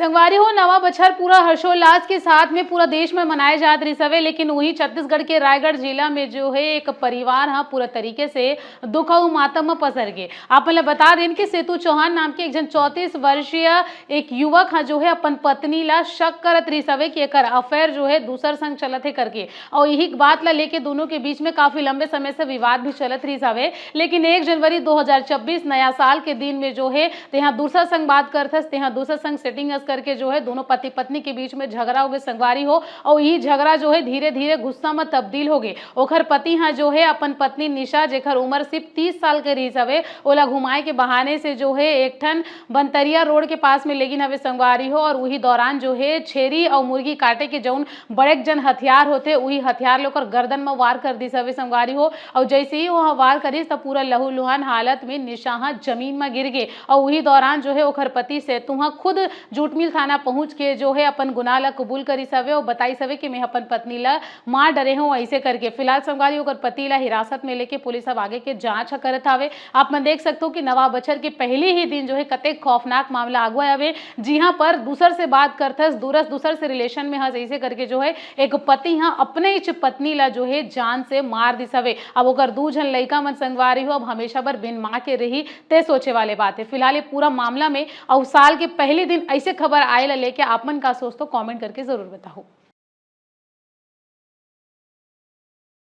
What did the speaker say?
संगवारी हो नवा बछर पूरा हर्षोल्लास के साथ में पूरा देश में मनाए जात रही सवे, लेकिन वही छत्तीसगढ़ के रायगढ़ जिला में जो है एक परिवार हाँ पूरा तरीके से दुख और मातम में पसर गए। आप मतलब बता दें कि सेतु चौहान नाम के एक जन 34 वर्षीय एक युवक हाँ जो है अपन पत्नी ला शक करत रही सवे कि एक अफेयर जो है दूसर संग चलत है करके, और यही बात ला लेके दोनों के बीच में काफी लंबे समय से विवाद भी चलत रही सवे। लेकिन 1 जनवरी 2026 नया साल के दिन में जो है यहाँ दूसरा संग बात करथस, यहाँ दूसरा संग सेटिंग करके जो है दोनों पति पत्नी के बीच में झगड़ा हो गए संगवारी हो, और यही झगड़ा जो है धीरे धीरे गुस्सा में तब्दील हो गए। ओखर पति हाँ जो है अपन पत्नी निशा जेखर उम्र सिर्फ 30 साल के रही हवे ओला घुमाए के बहाने से जो है एक ठन बनतरिया रोड के पास में लेगिन हवे संगवारी हो, और वही दौरान जो है छेरी और मुर्गी काटे के जौन बड़े जन हथियार होते वही हथियार लेकर गर्दन में वार कर दी हवे संगवारी हो, और जैसे ही वह वार करिस तब पूरा लहू लुहान हालत में निशा हाँ जमीन में गिर गए। और वही दौरान जो है ओखर पति से तुहा खुद जूटमिल थाना पहुंच के जो है अपन गुनाह ला कबूल करी सवे और बताई सवे कि मैं अपन पत्नी ला मार डरे हूं ऐसे करके। फिलहाल संगवारी ओकर पति ला हिरासत में लेके पुलिस अब आगे के जांच करत हवे। आप मन देख सकते हो कि नवा बछर के पहले ही दिन जो है कते खौफनाक मामला आगुआ हवे, जी हां पर दूसर से बात करथस दूसर से रिलेशन में हस ऐसे करके जो है एक पति हाँ अपने इच पत्नी ला जो है जान से मार दी सवे। अब ओकर 2 जन लइका मन संगवारी हो अब हमेशा बर बिन मां के रही ते सोचे वाले बात है। फिलहाल ये पूरा मामला में और साल के पहले दिन ऐसे खबर आए ला लेके आप मन का सोच तो कमेंट करके जरूर बताओ।